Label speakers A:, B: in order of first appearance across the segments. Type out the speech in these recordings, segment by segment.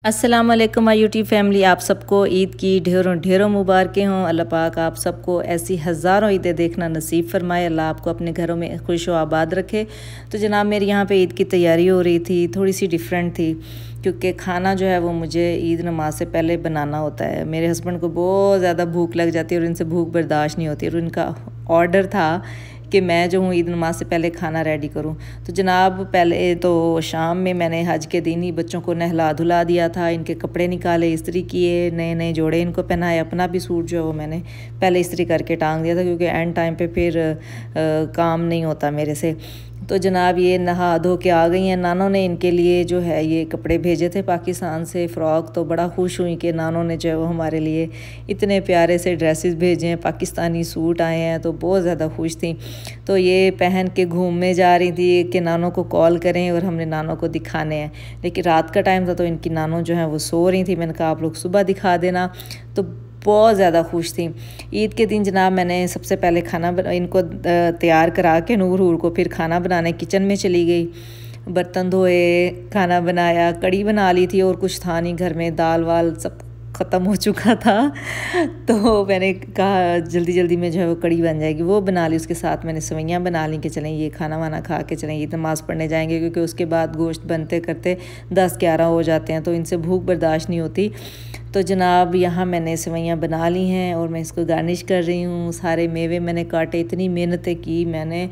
A: अस्सलाम वालेकुम my YouTube family. आप सबको ईद की ढेरों ढेरों मुबारकें हों। अल्लाह पाक आप सबको ऐसी हज़ारों ईदें देखना नसीब फरमाए। अल्लाह आपको अपने घरों में खुश व आबाद रखे। तो जनाब मेरी यहाँ पे ईद की तैयारी हो रही थी, थोड़ी सी डिफरेंट थी क्योंकि खाना जो है वो मुझे ईद नमाज से पहले बनाना होता है। मेरे हस्बैंड को बहुत ज़्यादा भूख लग जाती है और इनसे भूख बर्दाश्त नहीं होती और इनका ऑर्डर था कि मैं जो हूँ ईद नमाज से पहले खाना रेडी करूँ। तो जनाब पहले तो शाम में मैंने हज के दिन ही बच्चों को नहला धुला दिया था, इनके कपड़े निकाले, इस्त्री किए, नए नए जोड़े इनको पहनाए। अपना भी सूट जो है वो मैंने पहले इस्त्री करके टांग दिया था क्योंकि एंड टाइम पे फिर काम नहीं होता मेरे से। तो जनाब ये नहा धो के आ गई हैं। नानों ने इनके लिए जो है ये कपड़े भेजे थे पाकिस्तान से, फ़्रॉक। तो बड़ा खुश हुई कि नानों ने जो है वो हमारे लिए इतने प्यारे से ड्रेसेस भेजे हैं, पाकिस्तानी सूट आए हैं। तो बहुत ज़्यादा खुश थी। तो ये पहन के घूमने जा रही थी कि नानों को कॉल करें और हमने नानों को दिखाने हैं। लेकिन रात का टाइम था तो इनकी नानों जो है वो सो रही थी। मैंने कहा आप लोग सुबह दिखा देना। तो बहुत ज़्यादा खुश थी। ईद के दिन जनाब मैंने सबसे पहले खाना इनको तैयार करा के नूर हूर को फिर खाना बनाने किचन में चली गई। बर्तन धोए, खाना बनाया, कड़ी बना ली थी और कुछ था नहीं घर में, दाल वाल सब ख़त्म हो चुका था। तो मैंने कहा जल्दी जल्दी में जो है वो कड़ी बन जाएगी, वो बना ली। उसके साथ मैंने सवैयाँ बना ली कि चलें ये खाना वाना खा के चलें ईद नमाज़ पढ़ने जाएंगे क्योंकि उसके बाद गोश्त बनते करते 10-11 हो जाते हैं तो इनसे भूख बर्दाश्त नहीं होती। तो जनाब यहाँ मैंने सवैयाँ बना ली हैं और मैं इसको गार्निश कर रही हूँ। सारे मेवे मैंने काटे, इतनी मेहनतें की मैंने।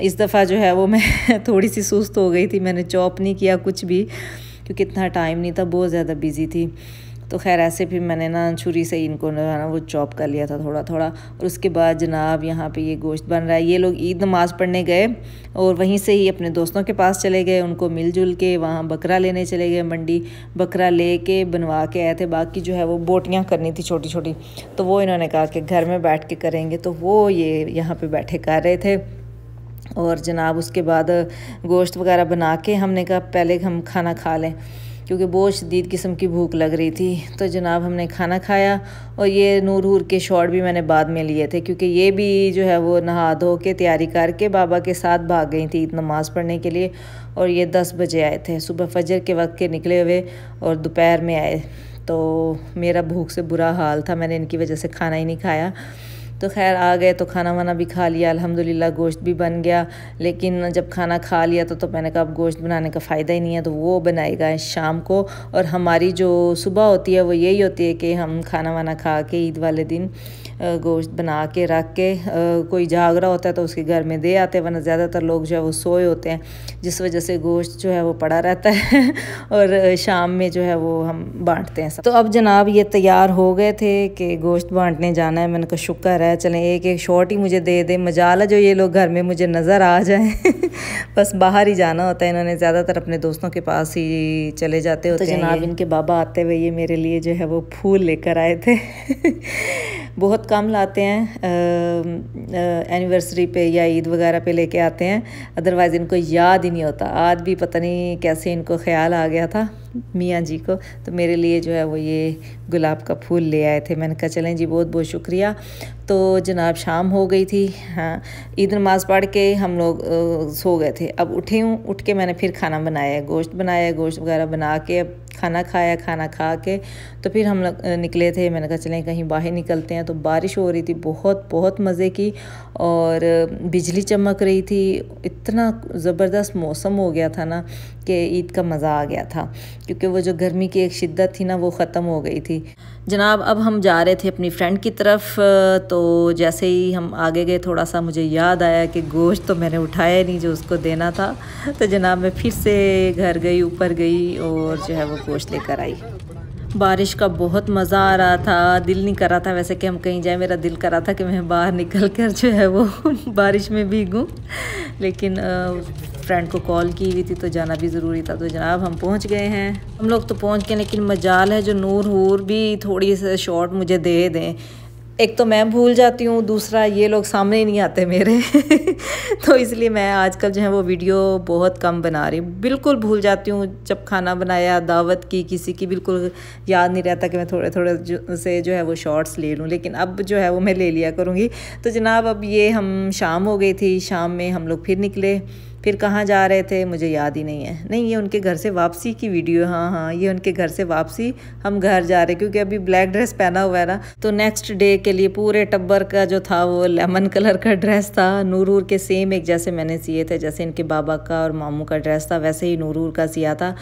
A: इस दफ़ा जो है वो मैं थोड़ी सी सुस्त हो गई थी, मैंने चॉप नहीं किया कुछ भी क्योंकि इतना टाइम नहीं था, बहुत ज़्यादा बिजी थी। तो खैर ऐसे फिर मैंने ना छुरी से इनको ना वो चॉप कर लिया था थोड़ा थोड़ा। और उसके बाद जनाब यहाँ पे ये गोश्त बन रहा है। ये लोग ईद नमाज़ पढ़ने गए और वहीं से ही अपने दोस्तों के पास चले गए, उनको मिलजुल के वहाँ बकरा लेने चले गए मंडी। बकरा ले के बनवा के आए थे। बाकी जो है वो बोटियाँ करनी थी छोटी छोटी, तो वो इन्होंने कहा कि घर में बैठ के करेंगे, तो वो ये यहाँ पर बैठे कर रहे थे। और जनाब उसके बाद गोश्त वगैरह बना के हमने कहा पहले हम खाना खा लें क्योंकि बहुत शदीद किस्म की भूख लग रही थी। तो जनाब हमने खाना खाया और ये नूर हूर के शॉट भी मैंने बाद में लिए थे क्योंकि ये भी जो है वो नहा धो के तैयारी करके बाबा के साथ भाग गई थी ईद नमाज़ पढ़ने के लिए। और ये 10 बजे आए थे, सुबह फजर के वक्त के निकले हुए और दोपहर में आए। तो मेरा भूख से बुरा हाल था, मैंने इनकी वजह से खाना ही नहीं खाया। तो खैर आ गए तो खाना वाना भी खा लिया, अल्हम्दुलिल्लाह गोश्त भी बन गया। लेकिन जब खाना खा लिया तो मैंने कहा अब गोश्त बनाने का फ़ायदा ही नहीं है, तो वो बनाएगा शाम को। और हमारी जो सुबह होती है वो यही होती है कि हम खाना वाना खा के ईद वाले दिन गोश्त बना के रख के कोई जाग रहा होता है तो उसके घर में दे आते हैं, वरना ज़्यादातर लोग जो है वो सोए होते हैं, जिस वजह से गोश्त जो है वो पड़ा रहता है और शाम में जो है वो हम बांटते हैं सब। तो अब जनाब ये तैयार हो गए थे कि गोश्त बांटने जाना है। मैंने कहा शुक्र है चलें एक एक शॉट ही मुझे दे दे, मजाल है जो ये लोग घर में मुझे नज़र आ जाएं। बस बाहर ही जाना होता है, इन्होंने ज़्यादातर अपने दोस्तों के पास ही चले जाते होते हैं। तो जनाब इनके बाबा आते हुए ये मेरे लिए जो है वो फूल लेकर आए थे। बहुत कम लाते हैं, एनिवर्सरी पे या ईद वगैरह पे लेके आते हैं, अदरवाइज़ इनको याद ही नहीं होता। आज भी पता नहीं कैसे इनको ख्याल आ गया था मियाँ जी को, तो मेरे लिए जो है वो ये गुलाब का फूल ले आए थे। मैंने कहा चलें जी बहुत बहुत शुक्रिया। तो जनाब शाम हो गई थी, हाँ ईद नमाज़ पढ़ के हम लोग सो गए थे। अब उठी हूँ, उठ के मैंने फिर खाना बनाया, गोश्त बनाया, गोश्त वगैरह बना के अब खाना खाया। खाना खा के तो फिर हम लोग निकले थे। मैंने कहा चलें कहीं बाहर निकलते हैं। तो बारिश हो रही थी, बहुत बहुत मज़े की, और बिजली चमक रही थी। इतना ज़बरदस्त मौसम हो गया था ना कि ईद का मज़ा आ गया था क्योंकि वो जो गर्मी की एक शिद्दत थी ना वो ख़त्म हो गई थी। जनाब अब हम जा रहे थे अपनी फ्रेंड की तरफ। तो जैसे ही हम आगे गए थोड़ा सा मुझे याद आया कि गोश्त तो मैंने उठाया नहीं जो उसको देना था। तो जनाब मैं फिर से घर गई, ऊपर गई और जो है वो गोश्त लेकर आई। बारिश का बहुत मज़ा आ रहा था, दिल नहीं कर रहा था वैसे कि हम कहीं जाए, मेरा दिल कर रहा था कि मैं बाहर निकल कर जो है वो बारिश में भीगूं, लेकिन फ्रेंड को कॉल की हुई थी तो जाना भी ज़रूरी था। तो जनाब हम पहुंच गए हैं, हम लोग तो पहुंच गए, लेकिन मजाल है जो नूर हूर भी थोड़ी सी शॉट मुझे दे दें। एक तो मैं भूल जाती हूँ, दूसरा ये लोग सामने ही नहीं आते मेरे। तो इसलिए मैं आजकल जो है वो वीडियो बहुत कम बना रही हूँ, बिल्कुल भूल जाती हूँ। जब खाना बनाया, दावत की किसी की, बिल्कुल याद नहीं रहता कि मैं थोड़े थोड़े से जो है वो शॉर्ट्स ले लूँ, लेकिन अब जो है वो मैं ले लिया करूँगी। तो जनाब अब ये हम शाम हो गई थी, शाम में हम लोग फिर निकले फिर कहाँ जा रहे थे मुझे याद ही नहीं है। नहीं, ये उनके घर से वापसी की वीडियो, हाँ, ये उनके घर से वापसी, हम घर जा रहे क्योंकि अभी ब्लैक ड्रेस पहना हुआ है ना। तो नेक्स्ट डे के लिए पूरे टब्बर का जो था वो लेमन कलर का ड्रेस था। नूर के सेम एक जैसे मैंने सिए थे, जैसे इनके बाबा का और मामू का ड्रेस था वैसे ही नूर का सिया था।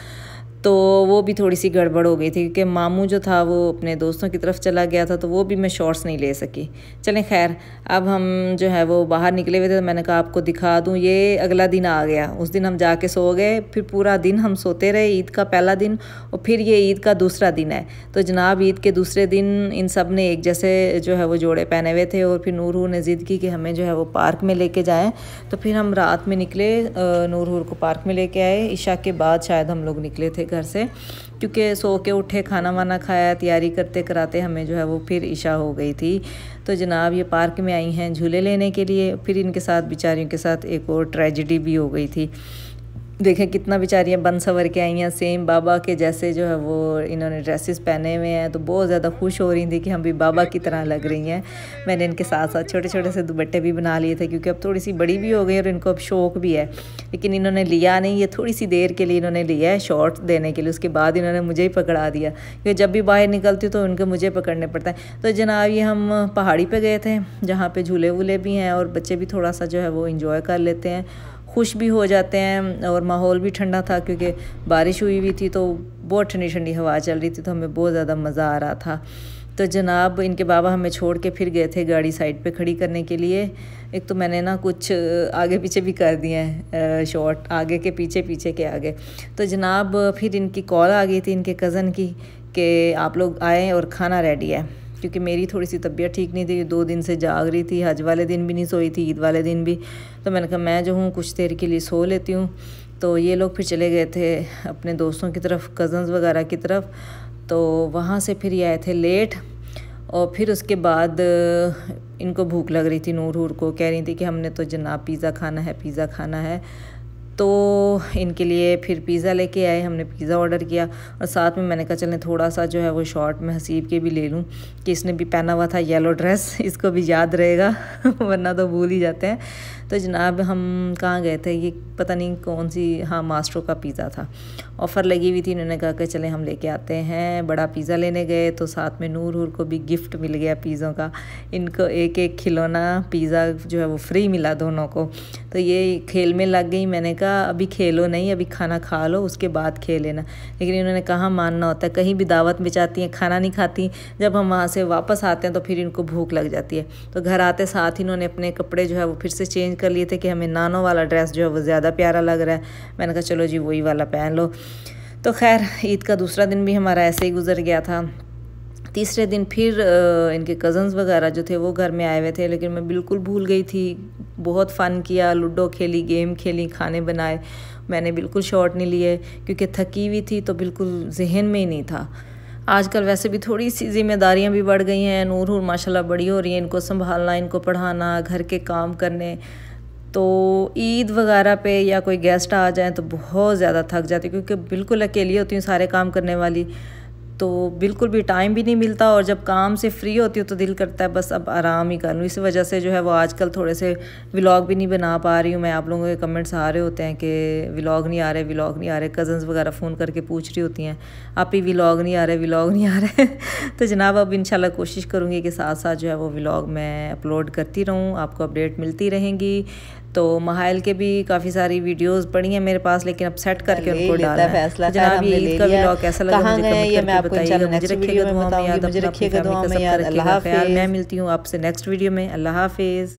A: तो वो भी थोड़ी सी गड़बड़ हो गई थी क्योंकि मामू जो था वो अपने दोस्तों की तरफ चला गया था, तो वो भी मैं शॉर्ट्स नहीं ले सकी। चलें खैर, अब हम जो है वो बाहर निकले हुए थे, तो मैंने कहा आपको दिखा दूं। ये अगला दिन आ गया, उस दिन हम जाके सो गए, फिर पूरा दिन हम सोते रहे। ईद का पहला दिन और फिर ये ईद का दूसरा दिन है। तो जनाब ईद के दूसरे दिन इन सब ने एक जैसे जो है वो जोड़े पहने हुए थे और फिर नूर ने ज़िद की कि हमें जो है वो पार्क में लेके जाएँ। तो फिर हम रात में निकले, नूर को पार्क में लेके आए। ईशा के बाद शायद हम लोग निकले थे घर से, क्योंकि सो के उठे, खाना वाना खाया, तैयारी करते कराते हमें जो है वो फिर ईशा हो गई थी। तो जनाब ये पार्क में आई हैं झूले लेने के लिए। फिर इनके साथ बेचारियों के साथ एक और ट्रेजेडी भी हो गई थी। देखें कितना बेचारियाँ बन सवर के आई हैं, सेम बाबा के जैसे जो है वो इन्होंने ड्रेसेस पहने हुए हैं। तो बहुत ज़्यादा खुश हो रही थी कि हम भी बाबा की तरह लग रही हैं। मैंने इनके साथ साथ छोटे छोटे से दुपट्टे भी बना लिए थे क्योंकि अब थोड़ी सी बड़ी भी हो गई और इनको अब शौक़ भी है। लेकिन इन्होंने लिया नहीं, ये थोड़ी सी देर के लिए इन्होंने लिया है शॉर्ट देने के लिए। उसके बाद इन्होंने मुझे ही पकड़ा दिया क्योंकि जब भी बाहर निकलती तो उनको मुझे पकड़ने पड़ता है। तो जनाब ये हम पहाड़ी पर गए थे जहाँ पर झूले वूले भी हैं और बच्चे भी थोड़ा सा जो है वो इंजॉय कर लेते हैं, खुश भी हो जाते हैं। और माहौल भी ठंडा था क्योंकि बारिश हुई हुई थी, तो बहुत ठंडी ठंडी हवा चल रही थी, तो हमें बहुत ज़्यादा मज़ा आ रहा था। तो जनाब इनके बाबा हमें छोड़ के फिर गए थे गाड़ी साइड पे खड़ी करने के लिए। एक तो मैंने ना कुछ आगे पीछे भी कर दिए हैं शॉर्ट, आगे के पीछे पीछे के आगे। तो जनाब फिर इनकी कॉल आ गई थी इनके कज़न की कि आप लोग आएँ और खाना रेडी है, क्योंकि मेरी थोड़ी सी तबीयत ठीक नहीं थी, 2 दिन से जाग रही थी। हज वाले दिन भी नहीं सोई थी, ईद वाले दिन भी। तो मैंने कहा मैं जो हूँ कुछ देर के लिए सो लेती हूँ। तो ये लोग फिर चले गए थे अपने दोस्तों की तरफ, कज़न्स वगैरह की तरफ। तो वहाँ से फिर ये आए थे लेट। और फिर उसके बाद इनको भूख लग रही थी, नूर को कह रही थी कि हमने तो जनाब पिज़्ज़ा खाना है, पिज़्ज़ा खाना है। तो इनके लिए फिर पिज़्ज़ा लेके आए, हमने पिज़्ज़ा ऑर्डर किया। और साथ में मैंने कहा चलें थोड़ा सा जो है वो शॉर्ट में हसीब के भी ले लूँ कि इसने भी पहना हुआ था येलो ड्रेस, इसको भी याद रहेगा वरना तो भूल ही जाते हैं। तो जनाब हम कहाँ गए थे, ये पता नहीं कौन सी, हाँ मास्ट्रो का पिज़्ज़ा था, ऑफ़र लगी हुई थी। इन्होंने कहा कि चलें हम लेके आते हैं। बड़ा पिज़्ज़ा लेने गए तो साथ में नूर को भी गिफ्ट मिल गया पिज़्ज़ों का। इनको एक एक खिलौना पिज़्ज़ा जो है वो फ्री मिला दोनों को। तो ये खेल में लग गई। मैंने कहा अभी खेलो नहीं, अभी खाना खा लो उसके बाद खेल लेना। लेकिन इन्होंने कहाँ मानना होता है, कहीं भी दावत में जाती हैं खाना नहीं खाती, जब हम वहाँ से वापस आते हैं तो फिर इनको भूख लग जाती है। तो घर आते साथ ही इन्होंने अपने कपड़े जो है वो फिर से चेंज कर लिए थे कि हमें नानो वाला ड्रेस जो है वो ज़्यादा प्यारा लग रहा है। मैंने कहा चलो जी वही वाला पहन लो। तो खैर ईद का दूसरा दिन भी हमारा ऐसे ही गुजर गया था। तीसरे दिन फिर इनके कज़न्स वगैरह जो थे वो घर में आए हुए थे, लेकिन मैं बिल्कुल भूल गई थी। बहुत फ़न किया, लूडो खेली, गेम खेली, खाने बनाए। मैंने बिल्कुल शॉर्ट नहीं लिए क्योंकि थकी हुई थी, तो बिल्कुल जहन में ही नहीं था। आजकल वैसे भी थोड़ी सी ज़िम्मेदारियां भी बढ़ गई हैं। नूर माशाल्लाह बड़ी हो रही है, इनको संभालना, इनको पढ़ाना, घर के काम करने। तो ईद वगैरह पे या कोई गेस्ट आ जाए तो बहुत ज़्यादा थक जाती, क्योंकि बिल्कुल अकेली होती हूँ सारे काम करने वाली, तो बिल्कुल भी टाइम भी नहीं मिलता। और जब काम से फ्री होती हूँ तो दिल करता है बस अब आराम ही कर लूँ। इस वजह से जो है वो आजकल थोड़े से व्लॉग भी नहीं बना पा रही हूँ मैं। आप लोगों के कमेंट्स आ रहे होते हैं कि व्लॉग नहीं आ रहे, व्लॉग नहीं आ रहे। कज़न्स वगैरह फ़ोन करके पूछ रही होती हैं आप ही व्लॉग नहीं आ रहे, व्लॉग नहीं आ रहे। तो जनाब अब इंशाल्लाह कोशिश करूँगी कि साथ साथ जो है वो व्लॉग मैं अपलोड करती रहूँ, आपको अपडेट मिलती रहेंगी। तो महाइल के भी काफ़ी सारी वीडियोस पड़ी हैं मेरे पास, लेकिन अब सेट करके उनको डालना है। जनाब ये ईद का व्लॉग कैसा लगा मुझे कमेंट करके बताइएगा। मुझे रखिएगा दुआ में याद, अपनी फैमिली का सब तरक्की का ख्याल। मैं मिलती हूँ आपसे नेक्स्ट वीडियो में। अल्लाह हाफिज़।